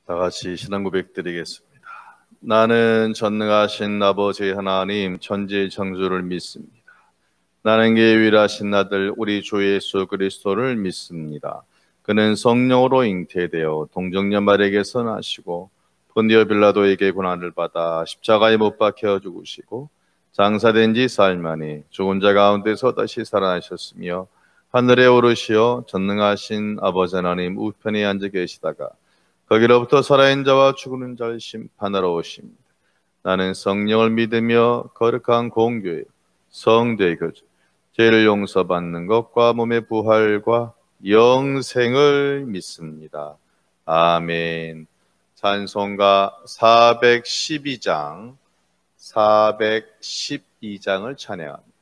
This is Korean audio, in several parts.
다 같이 신앙 고백 드리겠습니다. 나는 전능하신 아버지 하나님 천지의 창조를 믿습니다. 나는 그의 유일하신 아들 우리 주 예수 그리스도를 믿습니다. 그는 성령으로 잉태되어 동정녀 마리아에게서 나시고 본디오 빌라도에게 고난을 받아 십자가에 못 박혀 죽으시고 장사된 지 사흘 만에 죽은 자 가운데서 다시 살아나셨으며 하늘에 오르시어 전능하신 아버지 하나님 우편에 앉아 계시다가 거기로부터 살아있는 자와 죽은 자를 심판하러 오십니다. 나는 성령을 믿으며 거룩한 공교회, 성도의 교제, 죄를 용서받는 것과 몸의 부활과 영생을 믿습니다. 아멘. 찬송가 412장을 찬양합니다.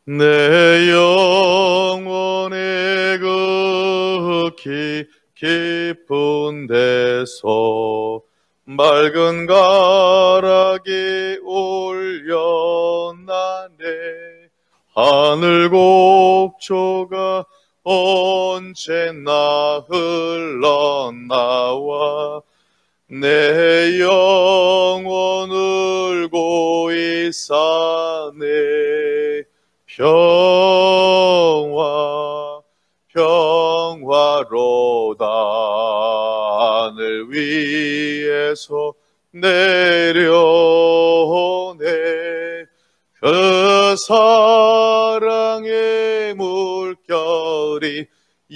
내 영혼의 극히 깊은 데서 맑은 가락이 울려나네. 하늘 곡조가 언제나 흘러나와 내 영혼 울고 있사네. 평화로다. 하늘 위에서 내려오네. 그 사랑의 물결이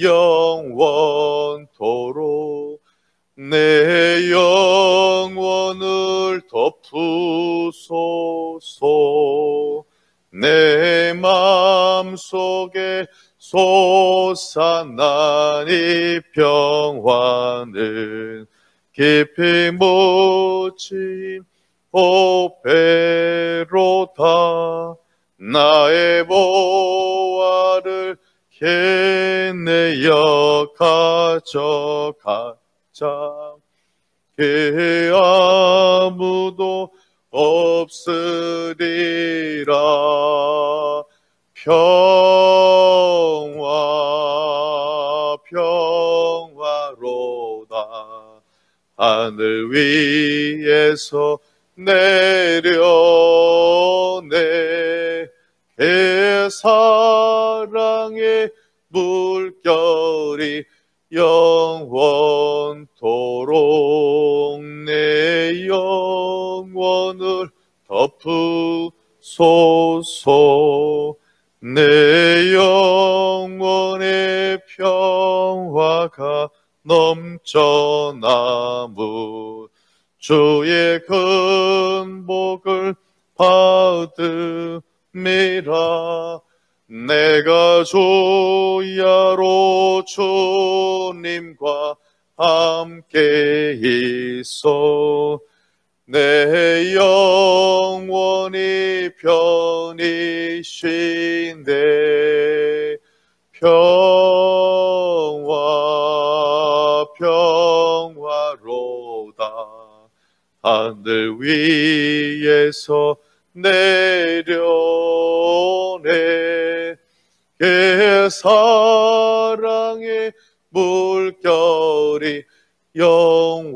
영원토록 내 영혼을 덮으소서. 내 마음속에 솟아난 이 평화는 깊이 묻힌 보배로다. 나의 보화를 캐내어 가져가자. 그 아무도 없으리라. 평화로다. 하늘 위에서 내려오네. 그 사랑의 물결이 영원토록 내 영혼을 덮으소서. 내 영혼의 평화가 넘쳐나무 주의 큰 복을 받음이라. 내가 주야로 주님과 함께 있어 내 영혼이 편히 쉰대. 평화로다. 하늘 위에서 내려오네. 그 사랑의 물결이 영원토록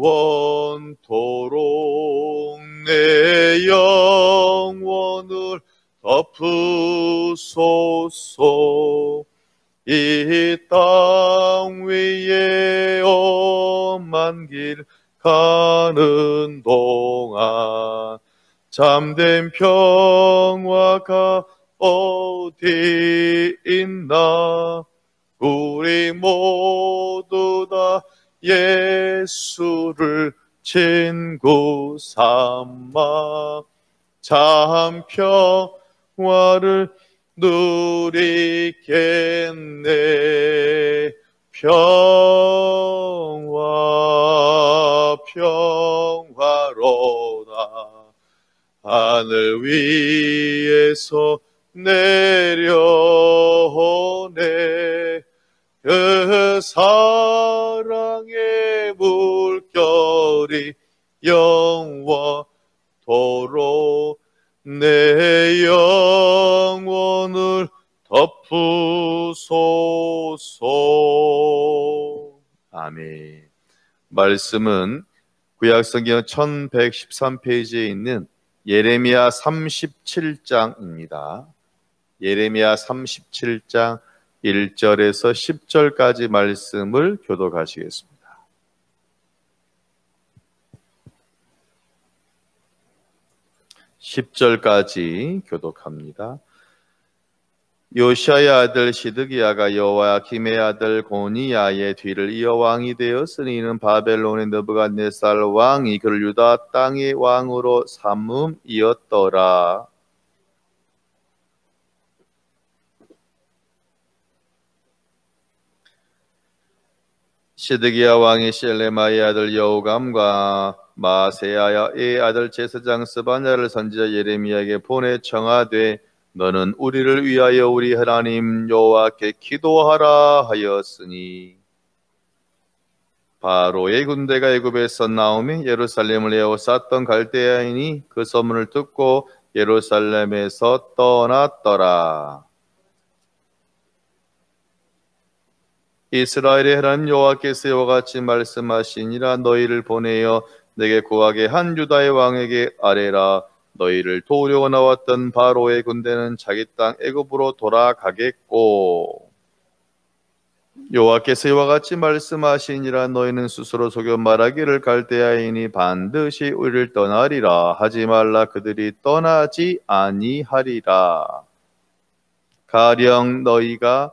내 영혼을 덮으소서. 이 땅 위에 험한 길 가는 동안 참된 평화가 어디 있나. 우리 모두 다 예수를 친구 삼아 참 평화를 누리겠네. 평화로다. 하늘 위에서 내려오네. 그 사랑의 물결이 영원토록 내 영혼을 덮으소서. 아멘. 말씀은 구약성경 1113페이지에 있는 예레미야 37장입니다. 예레미야 37장 1절에서 10절까지 말씀을 교독하시겠습니다. (10절까지) 교독합니다. 요시아의 아들 시드기야가 여호야김의 아들 고니야의 뒤를 이어 왕이 되었으니 이는 바벨론의 느부갓네살 왕이 그를 유다 땅의 왕으로 삼음이었더라. 시드기야 왕이 셀레마의 아들 여호감과 마세야의 아들 제사장 스바냐를 선지자 예레미야에게 보내 청하되 너는 우리를 위하여 우리 하나님 여호와께 기도하라 하였으니 바로의 군대가 애굽에서 나오며 예루살렘을 에워쌌던 갈대아인이 그 소문을 듣고 예루살렘에서 떠났더라. 이스라엘의 하나님 여호와께서 이와 같이 말씀하시니라. 너희를 보내어 내게 구하게 한 유다의 왕에게 아뢰라. 너희를 도우려고 나왔던 바로의 군대는 자기 땅 애굽으로 돌아가겠고 여호와께서 이와 같이 말씀하시니라. 너희는 스스로 속여 말하기를 갈대아인이 반드시 우리를 떠나리라 하지 말라. 그들이 떠나지 아니하리라. 가령 너희가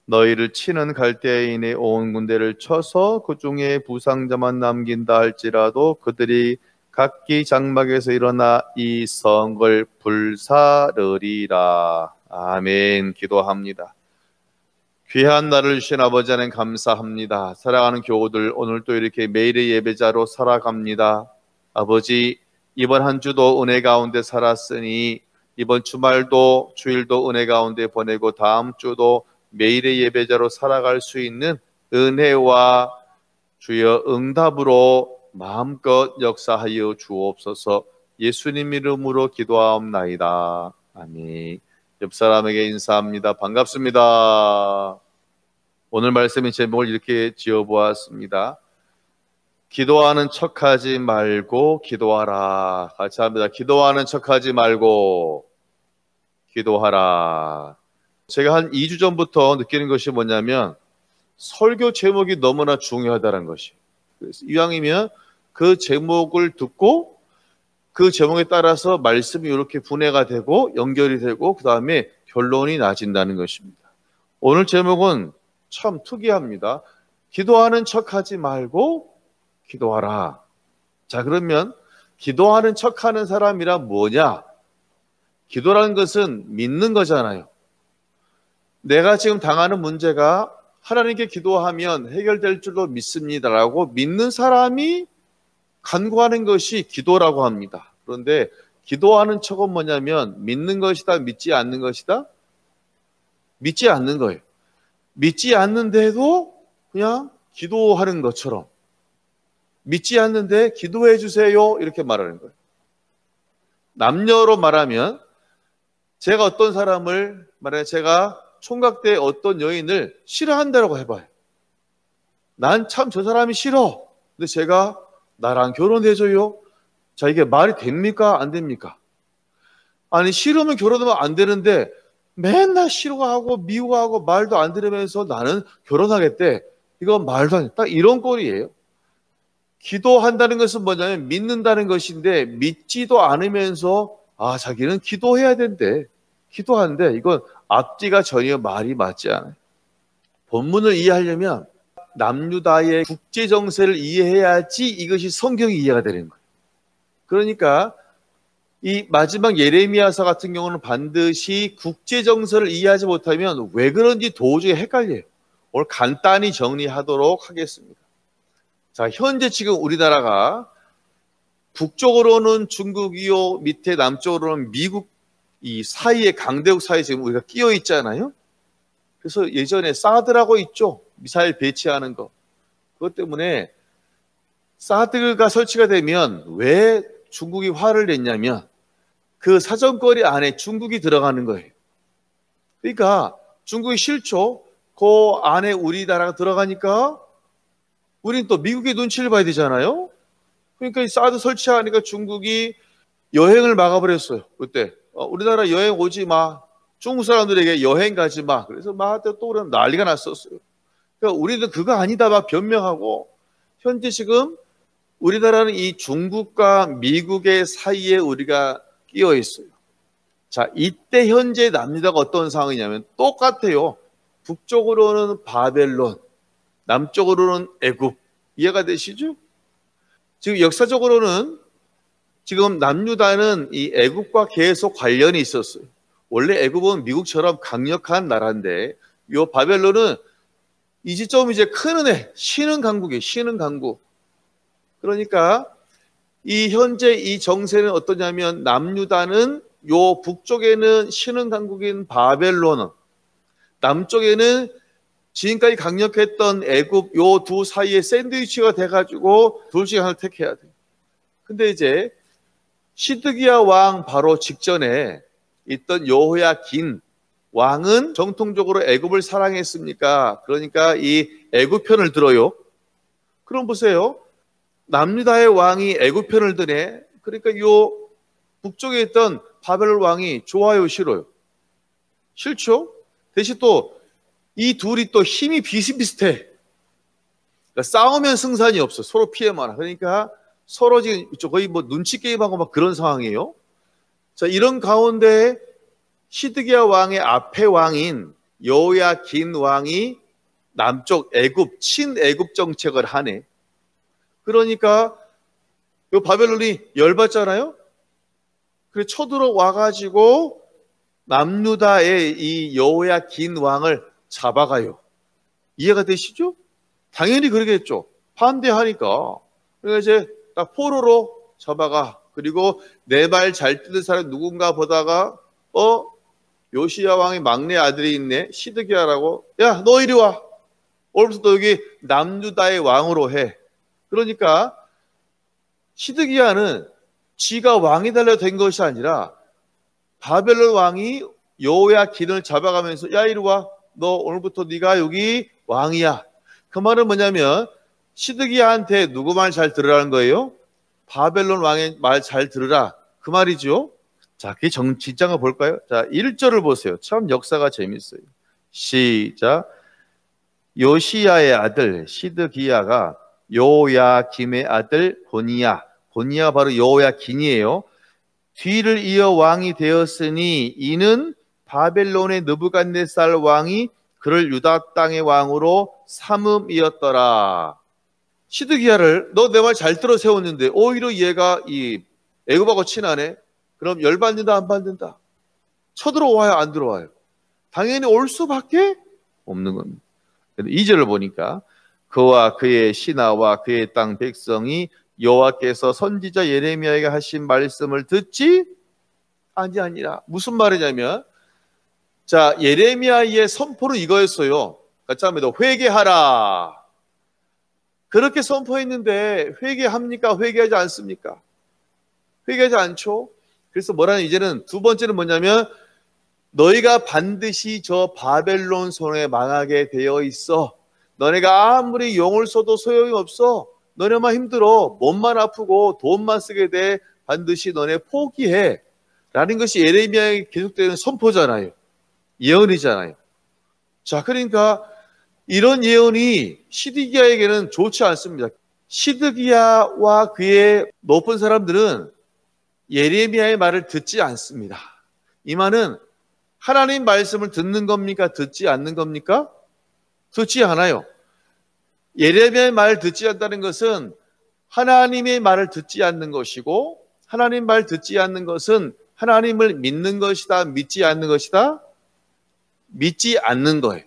너희를 치는 갈대아인의 온 군대를 쳐서 그 중에 부상자만 남긴다 할지라도 그들이 각기 장막에서 일어나 이 성을 불사르리라. 아멘. 기도합니다. 귀한 날을 주신 아버지 하나님 감사합니다. 사랑하는 교우들, 오늘 또 이렇게 매일의 예배자로 살아갑니다. 아버지, 이번 한 주도 은혜 가운데 살았으니 이번 주말도 주일도 은혜 가운데 보내고 다음 주도 매일의 예배자로 살아갈 수 있는 은혜와 주여 응답으로 마음껏 역사하여 주옵소서. 예수님 이름으로 기도하옵나이다. 아멘. 옆 사람에게 인사합니다. 반갑습니다. 오늘 말씀의 제목을 이렇게 지어보았습니다. 기도하는 척하지 말고 기도하라. 같이 합니다. 기도하는 척하지 말고 기도하라. 제가 한 2주 전부터 느끼는 것이 뭐냐면 설교 제목이 너무나 중요하다는 것이. 그래서 이왕이면 그 제목을 듣고 그 제목에 따라서 말씀이 이렇게 분해가 되고 연결이 되고 그 다음에 결론이 나진다는 것입니다. 오늘 제목은 참 특이합니다. 기도하는 척하지 말고 기도하라. 자, 그러면 기도하는 척하는 사람이란 뭐냐? 기도라는 것은 믿는 거잖아요. 내가 지금 당하는 문제가 하나님께 기도하면 해결될 줄로 믿습니다라고 믿는 사람이 간구하는 것이 기도라고 합니다. 그런데 기도하는 척은 뭐냐면 믿는 것이다, 믿지 않는 것이다? 믿지 않는 거예요. 믿지 않는데도 그냥 기도하는 것처럼 믿지 않는데 기도해 주세요 이렇게 말하는 거예요. 남녀로 말하면 제가 어떤 사람을 말해 제가 총각 때 어떤 여인을 싫어한다고 해봐요. 난 참 저 사람이 싫어. 근데 제가 나랑 결혼해줘요. 자, 이게 말이 됩니까? 안 됩니까? 아니, 싫으면 결혼하면 안 되는데 맨날 싫어하고 미워하고 말도 안 들으면서 나는 결혼하겠대. 이건 말도 안 돼. 딱 이런 꼴이에요. 기도한다는 것은 뭐냐면 믿는다는 것인데 믿지도 않으면서 자기는 기도해야 된대. 기도한대. 이건 앞뒤가 전혀 말이 맞지 않아요. 본문을 이해하려면 남유다의 국제 정세를 이해해야지 이것이 성경이 이해가 되는 거예요. 그러니까 이 마지막 예레미야서 같은 경우는 반드시 국제 정세를 이해하지 못하면 왜 그런지 도저히 헷갈려요. 오늘 간단히 정리하도록 하겠습니다. 자, 현재 지금 우리나라가 북쪽으로는 중국이요, 밑에 남쪽으로는 미국, 이 사이에 강대국 사이에 지금 우리가 끼어 있잖아요. 그래서 예전에 사드라고 있죠. 미사일 배치하는 거. 그것 때문에 사드가 설치가 되면 왜 중국이 화를 냈냐면 그 사정거리 안에 중국이 들어가는 거예요. 그러니까 중국이 싫죠. 그 안에 우리나라가 들어가니까 우린 또 미국의 눈치를 봐야 되잖아요. 그러니까 이 사드 설치하니까 중국이 여행을 막아버렸어요. 그때 우리나라 여행 오지 마. 중국 사람들에게 여행 가지 마. 그래서 막 또 그런 난리가 났었어요. 그러니까 우리는 그거 아니다 막 변명하고, 현재 지금 우리나라는 이 중국과 미국의 사이에 우리가 끼어 있어요. 자, 이때 현재 남유다가 어떤 상황이냐면 똑같아요. 북쪽으로는 바벨론, 남쪽으로는 애굽. 이해가 되시죠? 지금 역사적으로는 지금 남유다는 이 애굽과 계속 관련이 있었어요. 원래 애굽은 미국처럼 강력한 나라인데, 요 바벨론은 이 시점 이제 큰 은혜, 신흥 강국이에요. 신흥 강국. 그러니까 이 현재 이 정세는 어떠냐면, 남유다는 요 북쪽에는 신흥 강국인 바벨론, 남쪽에는 지금까지 강력했던 애굽, 요 두 사이에 샌드위치가 돼가지고 둘 중에 하나를 택해야 돼요. 근데 이제 시드기야 왕 바로 직전에 있던 여호야긴 왕은 정통적으로 애굽을 사랑했습니까? 그러니까 이 애굽 편을 들어요. 그럼 보세요. 남유다의 왕이 애굽 편을 드네. 그러니까 요 북쪽에 있던 바벨론 왕이 좋아요, 싫어요? 싫죠? 대신 또 이 둘이 또 힘이 비슷비슷해. 그러니까 싸우면 승산이 없어. 서로 피해만. 그러니까 서로 지금 거의 뭐 눈치 게임하고 막 그런 상황이에요. 자, 이런 가운데 시드기야 왕의 앞에 왕인 여호야긴 왕이 남쪽 애굽, 친애굽 정책을 하네. 그러니까 요 바벨론이 열받잖아요. 그래 쳐들어와가지고 남유다의 이 여호야긴 왕을 잡아가요. 이해가 되시죠? 당연히 그러겠죠. 반대하니까. 그러니까 이제 딱 포로로 잡아가. 그리고 내 말 잘 듣는 사람 누군가 보다가 요시야 왕의 막내 아들이 있네. 시드기야라고. 야, 너 이리 와. 오늘부터 너 여기 남유다의 왕으로 해. 그러니까 시드기야는 지가 왕이 달려 된 것이 아니라 바벨론 왕이 여호야긴을 잡아가면서, 야, 이리 와. 너 오늘부터 네가 여기 왕이야. 그 말은 뭐냐면 시드기야한테 누구 말 잘 들으라는 거예요? 바벨론 왕의 말 잘 들으라. 그 말이죠. 자, 그게 진짜가 볼까요? 자, 1절을 보세요. 참 역사가 재밌어요. 시작. 요시야의 아들 시드기야가 요야김의 아들 고니야. 고니야가 바로 여호야긴이에요. 뒤를 이어 왕이 되었으니 이는 바벨론의 느부갓네살 왕이 그를 유다 땅의 왕으로 삼음이었더라. 시드기야를 너 내 말 잘 들어 세웠는데 오히려 얘가 이 애굽하고 친하네. 그럼 열받는다 안 받는다? 쳐들어와요 안 들어와요? 당연히 올 수밖에 없는 겁니다. 2절을 보니까 그와 그의 신하와 그의 땅 백성이 여호와께서 선지자 예레미야에게 하신 말씀을 듣지 아니하니라. 무슨 말이냐면, 자, 예레미야의 선포는 이거였어요. 같이 합니다. 회개하라. 그렇게 선포했는데 회개합니까? 회개하지 않습니까? 회개하지 않죠. 그래서 뭐라는, 이제는 두 번째는 뭐냐면, 너희가 반드시 저 바벨론 손에 망하게 되어 있어. 너네가 아무리 용을 써도 소용이 없어. 너네만 힘들어. 몸만 아프고 돈만 쓰게 돼. 반드시 너네 포기해. 라는 것이 예레미야에 계속되는 선포잖아요. 예언이잖아요. 자, 그러니까 이런 예언이 시드기야에게는 좋지 않습니다. 시드기야와 그의 높은 사람들은 예레미야의 말을 듣지 않습니다. 이 말은 하나님 말씀을 듣는 겁니까? 듣지 않는 겁니까? 듣지 않아요. 예레미야의 말을 듣지 않는다는 것은 하나님의 말을 듣지 않는 것이고, 하나님 말 듣지 않는 것은 하나님을 믿는 것이다, 믿지 않는 것이다? 믿지 않는 거예요.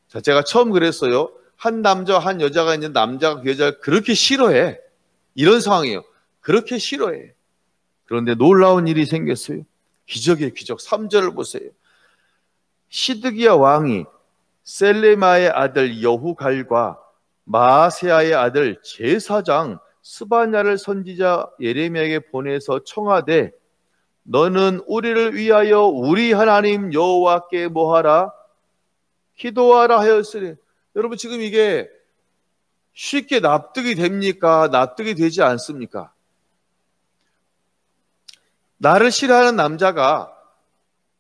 자, 제가 처음 그랬어요. 한 남자와 한 여자가 있는 남자가 그 여자를 그렇게 싫어해. 이런 상황이에요. 그렇게 싫어해. 그런데 놀라운 일이 생겼어요. 기적이에요, 기적. 3절을 보세요. 시드기야 왕이 셀레마의 아들 여후갈과 마아세아의 아들 제사장 스바냐를 선지자 예레미야에게 보내서 청하되, 너는 우리를 위하여 우리 하나님 여호와께 뭐하라? 기도하라 하였으니. 여러분, 지금 이게 쉽게 납득이 됩니까? 납득이 되지 않습니까? 나를 싫어하는 남자가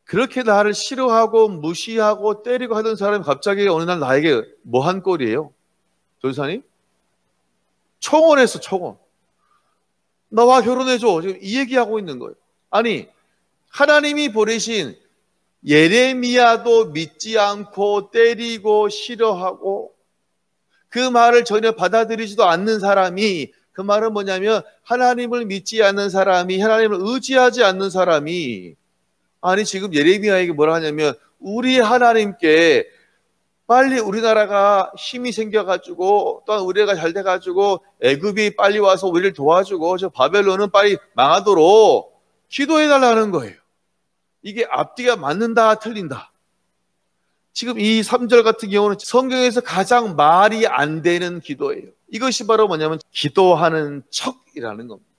그렇게 나를 싫어하고 무시하고 때리고 하던 사람이 갑자기 어느 날 나에게 뭐 한 꼴이에요? 전사님? 청혼했어, 청혼. 나와 결혼해줘. 지금 이 얘기하고 있는 거예요. 아니, 하나님이 보내신 예레미야도 믿지 않고 때리고 싫어하고 그 말을 전혀 받아들이지도 않는 사람이, 그 말은 뭐냐면 하나님을 믿지 않는 사람이, 하나님을 의지하지 않는 사람이, 아니 지금 예레미야에게 뭐라 하냐면 우리 하나님께 빨리 우리나라가 힘이 생겨가지고 또한 우리가 잘 돼가지고 애굽이 빨리 와서 우리를 도와주고 저 바벨론은 빨리 망하도록 기도해달라는 거예요. 이게 앞뒤가 맞는다 틀린다. 지금 이 3절 같은 경우는 성경에서 가장 말이 안 되는 기도예요. 이것이 바로 뭐냐면 기도하는 척이라는 겁니다.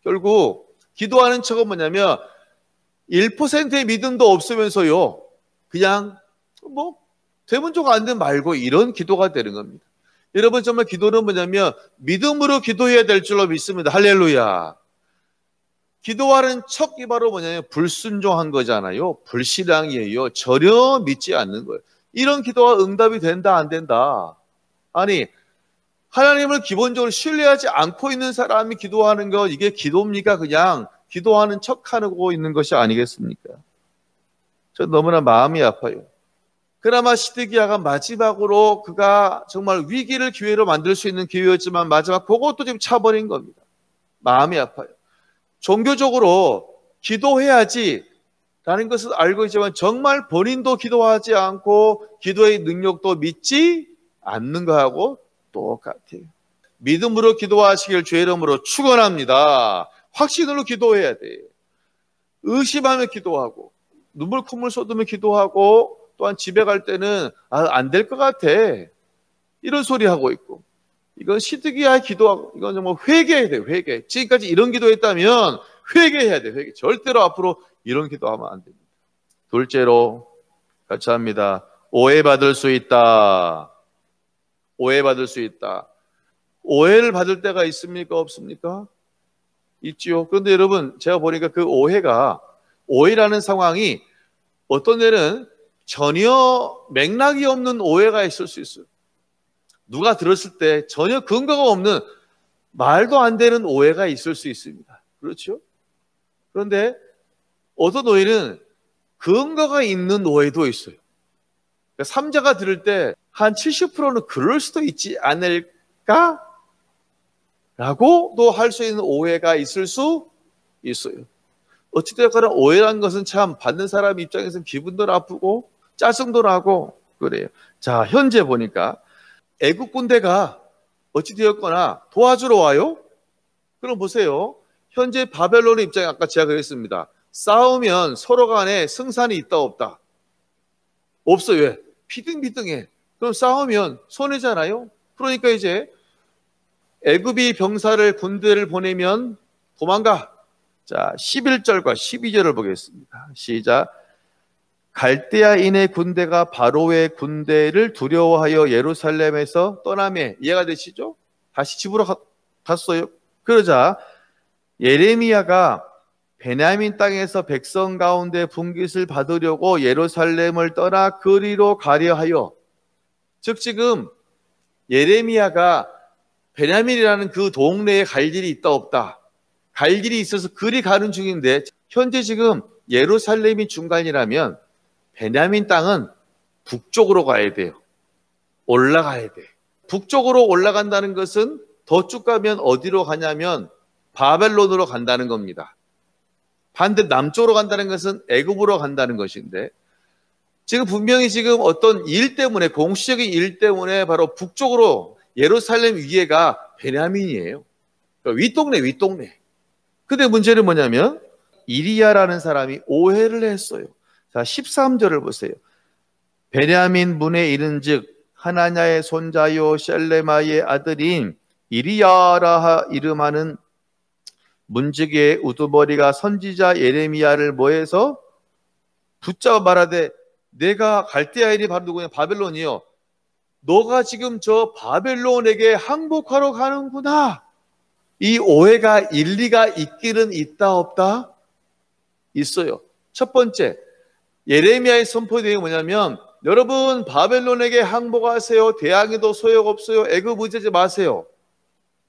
결국 기도하는 척은 뭐냐면 1%의 믿음도 없으면서요, 그냥 뭐 되면 좋고 안 되면 말고 이런 기도가 되는 겁니다. 여러분, 정말 기도는 뭐냐면 믿음으로 기도해야 될 줄로 믿습니다. 할렐루야. 기도하는 척이 바로 뭐냐면 불순종한 거잖아요. 불신앙이에요. 전혀 믿지 않는 거예요. 이런 기도가 응답이 된다 안 된다? 아니, 하나님을 기본적으로 신뢰하지 않고 있는 사람이 기도하는 거, 이게 기도입니까? 그냥 기도하는 척하고 있는 것이 아니겠습니까? 저 너무나 마음이 아파요. 그나마 시드기야가 마지막으로 그가 정말 위기를 기회로 만들 수 있는 기회였지만 마지막 그것도 지금 차버린 겁니다. 마음이 아파요. 종교적으로 기도해야지 라는 것을 알고 있지만 정말 본인도 기도하지 않고 기도의 능력도 믿지 않는 거하고 똑같아요. 믿음으로 기도하시길 주의 이름으로 축원합니다. 확신으로 기도해야 돼요. 의심하며 기도하고 눈물 콧물 쏟으며 기도하고 또한 집에 갈 때는 안 될 것 같아 이런 소리 하고 있고, 이건 시드기야의 기도하고 이건 정말 회개해야 돼요. 회개. 지금까지 이런 기도했다면 회개해야 돼요. 회개. 절대로 앞으로 이런 기도하면 안 됩니다. 둘째로 같이 합니다. 오해받을 수 있다. 오해받을 수 있다. 오해를 받을 때가 있습니까? 없습니까? 있지요. 그런데 여러분, 제가 보니까 그 오해라는 상황이 어떤 데는 전혀 맥락이 없는 오해가 있을 수 있어요. 누가 들었을 때 전혀 근거가 없는 말도 안 되는 오해가 있을 수 있습니다. 그렇죠? 그런데 어떤 오해는 근거가 있는 오해도 있어요. 그러니까 삼자가 들을 때 한 70%는 그럴 수도 있지 않을까? 라고도 할 수 있는 오해가 있을 수 있어요. 어찌됐거나 오해라는 것은 참 받는 사람 입장에서는 기분도 나쁘고 짜증도 나고 그래요. 자, 현재 보니까 애국 군대가 어찌되었거나 도와주러 와요? 그럼 보세요. 현재 바벨론의 입장에 아까 제가 그랬습니다. 싸우면 서로 간에 승산이 있다 없다? 없어요. 왜? 비등비등해. 그럼 싸우면 손해잖아요. 그러니까 이제 애굽이 군대를 보내면 도망가. 자, 11절과 12절을 보겠습니다. 시작. 갈대아인의 군대가 바로의 군대를 두려워하여 예루살렘에서 떠나매. 이해가 되시죠? 다시 집으로 갔어요. 그러자 예레미야가 베냐민 땅에서 백성 가운데 분깃을 받으려고 예루살렘을 떠나 그리로 가려 하여, 즉 지금 예레미야가 베냐민이라는 그 동네에 갈 일이 있다 없다? 갈 일이 있어서 그리 가는 중인데, 현재 지금 예루살렘이 중간이라면 베냐민 땅은 북쪽으로 가야 돼요. 올라가야 돼. 북쪽으로 올라간다는 것은 더 쭉 가면 어디로 가냐면 바벨론으로 간다는 겁니다. 반대 남쪽으로 간다는 것은 애굽으로 간다는 것인데, 지금 분명히 지금 어떤 일 때문에, 공식적인 일 때문에 바로 북쪽으로 예루살렘 위에가 베냐민이에요. 그러니까 윗동네. 근데 문제는 뭐냐면 이리야라는 사람이 오해를 했어요. 자, 13절을 보세요. 베냐민 문에 이른즉 하나냐의 손자요 셀레마의 아들인 이리야라 이름하는 문지기의 우두머리가 선지자 예레미야를 뭐해서 붙잡아 말하되, 내가 갈대아인이 바로 누구냐? 바벨론이요. 너가 지금 저 바벨론에게 항복하러 가는구나. 이 오해가 일리가 있기는 있다 없다? 있어요. 첫 번째, 예레미야의 선포 내용이 뭐냐면 여러분 바벨론에게 항복하세요. 대항해도 소용없어요. 애굽 의지하지 마세요.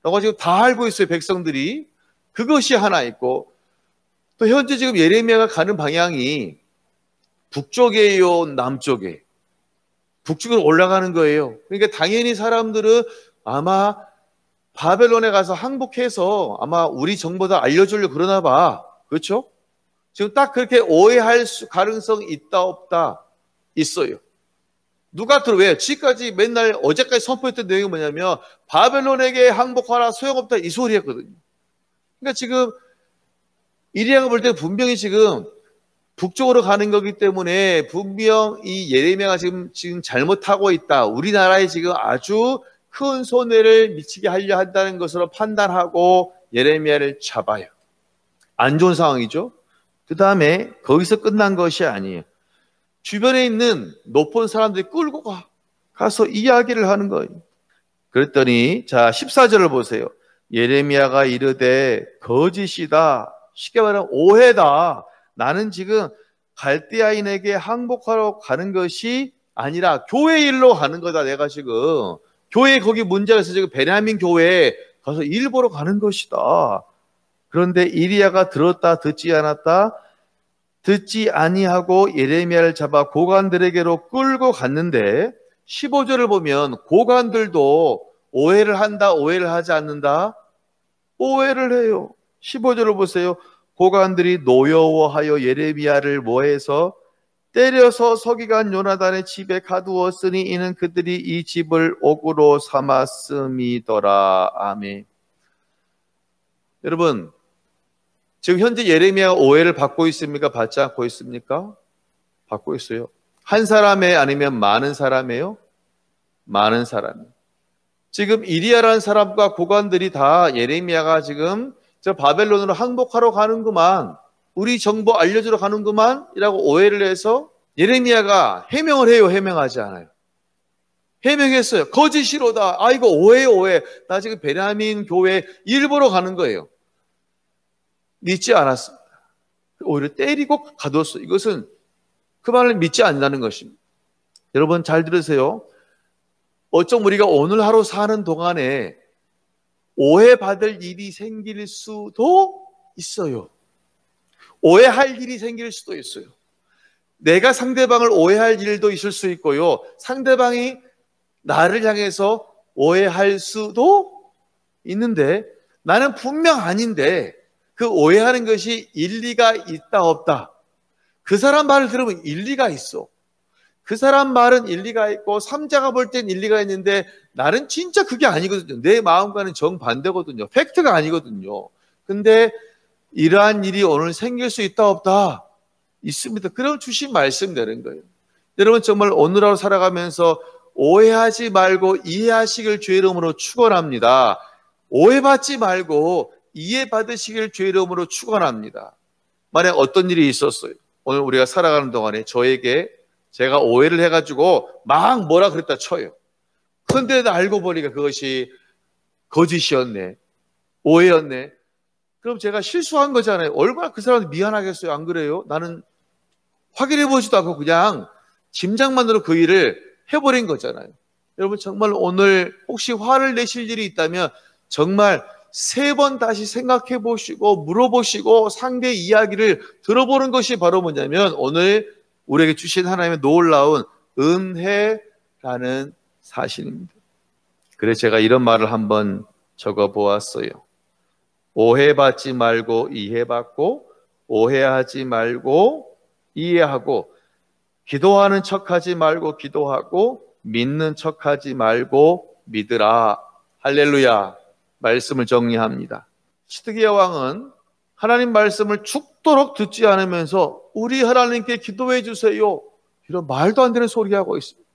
라고 지금 다 알고 있어요. 백성들이. 그것이 하나 있고 또 현재 지금 예레미야가 가는 방향이 북쪽이에요? 남쪽에? 북쪽으로 올라가는 거예요. 그러니까 당연히 사람들은 아마 바벨론에 가서 항복해서 아마 우리 정보다 알려주려고 그러나 봐. 그렇죠? 지금 딱 그렇게 오해할 가능성이 있다 없다? 있어요. 누가 왜? 지금까지 맨날 어제까지 선포했던 내용이 뭐냐면 바벨론에게 항복하라 소용없다 이 소리였거든요. 그러니까 지금 이리야가 볼 때 분명히 지금 북쪽으로 가는 거기 때문에 분명 이 예레미야가 지금 잘못하고 있다. 우리나라에 지금 아주 큰 손해를 미치게 하려 한다는 것으로 판단하고 예레미야를 잡아요. 안 좋은 상황이죠. 그 다음에 거기서 끝난 것이 아니에요. 주변에 있는 높은 사람들이 끌고 가서 이야기를 하는 거예요. 그랬더니 자 14절을 보세요. 예레미야가 이르되 거짓이다. 쉽게 말하면 오해다. 나는 지금 갈대아인에게 항복하러 가는 것이 아니라 교회 일로 가는 거다. 내가 지금 교회 거기 문제가 있어서 지금 베냐민 교회에 가서 일 보러 가는 것이다. 그런데 이리야가 들었다 듣지 않았다. 듣지 아니하고 예레미야를 잡아 고관들에게로 끌고 갔는데 15절을 보면 고관들도 오해를 한다 오해를 하지 않는다? 오해를 해요. 15절을 보세요. 고관들이 노여워하여 예레미야를 뭐해서 때려서 서기관 요나단의 집에 가두었으니 이는 그들이 이 집을 옥으로 삼았음이더라. 아멘. 여러분 지금 현재 예레미야가 오해를 받고 있습니까? 받지 않고 있습니까? 받고 있어요. 한 사람에 아니면 많은 사람이에요? 많은 사람. 지금 이리야라는 사람과 고관들이 다 예레미야가 지금 저 바벨론으로 항복하러 가는구만. 우리 정보 알려주러 가는구만. 이라고 오해를 해서 예레미야가 해명을 해요? 해명하지 않아요? 해명했어요. 거짓이로다. 아 이거 오해요 오해. 나 지금 베냐민 교회 일 보러 가는 거예요. 믿지 않았습니다. 오히려 때리고 가뒀어요. 이것은 그 말을 믿지 않는다는 것입니다. 여러분 잘 들으세요. 어쩜 우리가 오늘 하루 사는 동안에 오해받을 일이 생길 수도 있어요. 오해할 일이 생길 수도 있어요. 내가 상대방을 오해할 일도 있을 수 있고요. 상대방이 나를 향해서 오해할 수도 있는데 나는 분명 아닌데 그 오해하는 것이 일리가 있다 없다. 그 사람 말을 들으면 일리가 있어. 그 사람 말은 일리가 있고 삼자가 볼 땐 일리가 있는데 나는 진짜 그게 아니거든요. 내 마음과는 정반대거든요. 팩트가 아니거든요. 근데 이러한 일이 오늘 생길 수 있다 없다? 있습니다. 그럼 주신 말씀 되는 거예요. 여러분 정말 오늘 하루 살아가면서 오해하지 말고 이해하시길 주의 이름으로 축원합니다. 오해받지 말고 이해받으시길 주의 이름으로 축원합니다. 만약 어떤 일이 있었어요. 오늘 우리가 살아가는 동안에 저에게 제가 오해를 해가지고 막 뭐라 그랬다 쳐요. 그런데 알고 보니까 그것이 거짓이었네. 오해였네. 그럼 제가 실수한 거잖아요. 얼마나 그 사람한테 미안하겠어요. 안 그래요? 나는 확인해보지도 않고 그냥 짐작만으로 그 일을 해버린 거잖아요. 여러분 정말 오늘 혹시 화를 내실 일이 있다면 정말 3번 다시 생각해 보시고 물어보시고 상대 이야기를 들어보는 것이 바로 뭐냐면 오늘 우리에게 주신 하나님의 놀라운 은혜라는 사실입니다. 그래서 제가 이런 말을 한번 적어 보았어요. 오해받지 말고 이해받고 오해하지 말고 이해하고 기도하는 척하지 말고 기도하고 믿는 척하지 말고 믿으라. 할렐루야. 말씀을 정리합니다. 시드기야 왕은 하나님 말씀을 죽도록 듣지 않으면서 우리 하나님께 기도해 주세요. 이런 말도 안 되는 소리 하고 있습니다.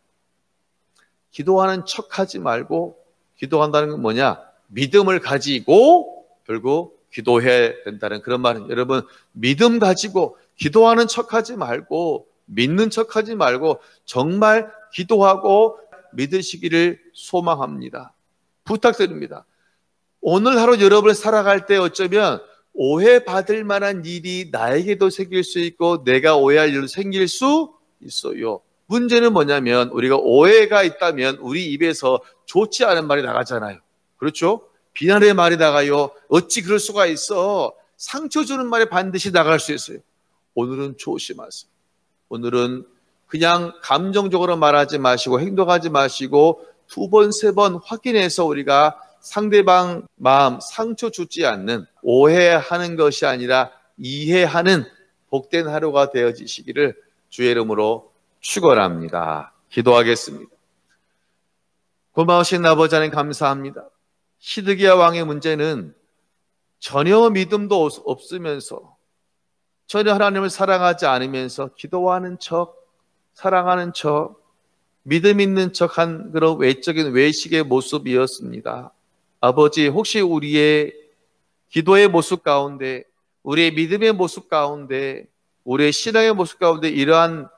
기도하는 척하지 말고 기도한다는 건 뭐냐? 믿음을 가지고 결국 기도해야 된다는 그런 말은 여러분 믿음 가지고 기도하는 척하지 말고 믿는 척하지 말고 정말 기도하고 믿으시기를 소망합니다. 부탁드립니다. 오늘 하루 여러분을 살아갈 때 어쩌면 오해받을 만한 일이 나에게도 생길 수 있고 내가 오해할 일도 생길 수 있어요. 문제는 뭐냐면 우리가 오해가 있다면 우리 입에서 좋지 않은 말이 나가잖아요. 그렇죠? 비난의 말이 나가요. 어찌 그럴 수가 있어. 상처 주는 말이 반드시 나갈 수 있어요. 오늘은 조심하세요. 오늘은 그냥 감정적으로 말하지 마시고 행동하지 마시고 두 번, 세 번 확인해서 우리가 상대방 마음 상처 주지 않는, 오해하는 것이 아니라 이해하는 복된 하루가 되어지시기를 주의 이름으로 축원합니다. 기도하겠습니다. 고마우신 아버지 하나님 감사합니다. 시드기야 왕의 문제는 전혀 믿음도 없으면서 전혀 하나님을 사랑하지 않으면서 기도하는 척, 사랑하는 척, 믿음 있는 척한 그런 외적인 외식의 모습이었습니다. 아버지, 혹시 우리의 기도의 모습 가운데, 우리의 믿음의 모습 가운데, 우리의 신앙의 모습 가운데 이러한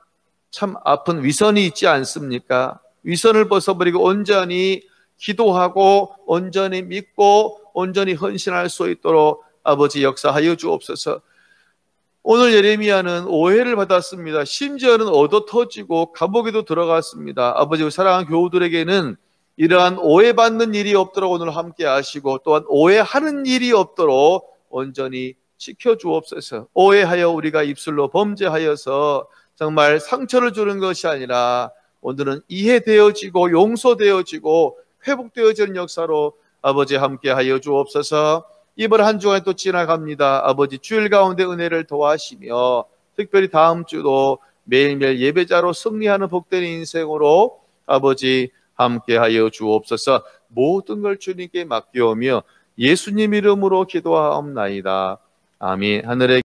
참 아픈 위선이 있지 않습니까? 위선을 벗어버리고 온전히 기도하고 온전히 믿고 온전히 헌신할 수 있도록 아버지 역사하여 주옵소서. 오늘 예레미야는 오해를 받았습니다. 심지어는 얻어 터지고 감옥에도 들어갔습니다. 아버지, 사랑하는 교우들에게는 이러한 오해받는 일이 없도록 오늘 함께 하시고 또한 오해하는 일이 없도록 온전히 지켜주옵소서. 오해하여 우리가 입술로 범죄하여서 정말 상처를 주는 것이 아니라 오늘은 이해되어지고 용서되어지고 회복되어지는 역사로 아버지 함께 하여 주옵소서. 이번 한 주간 또 지나갑니다. 아버지, 주일 가운데 은혜를 도와시며 특별히 다음 주도 매일매일 예배자로 승리하는 복된 인생으로 아버지 함께 하여 주옵소서. 모든 걸 주님께 맡기오며 예수님 이름으로 기도하옵나이다. 아멘. 하늘의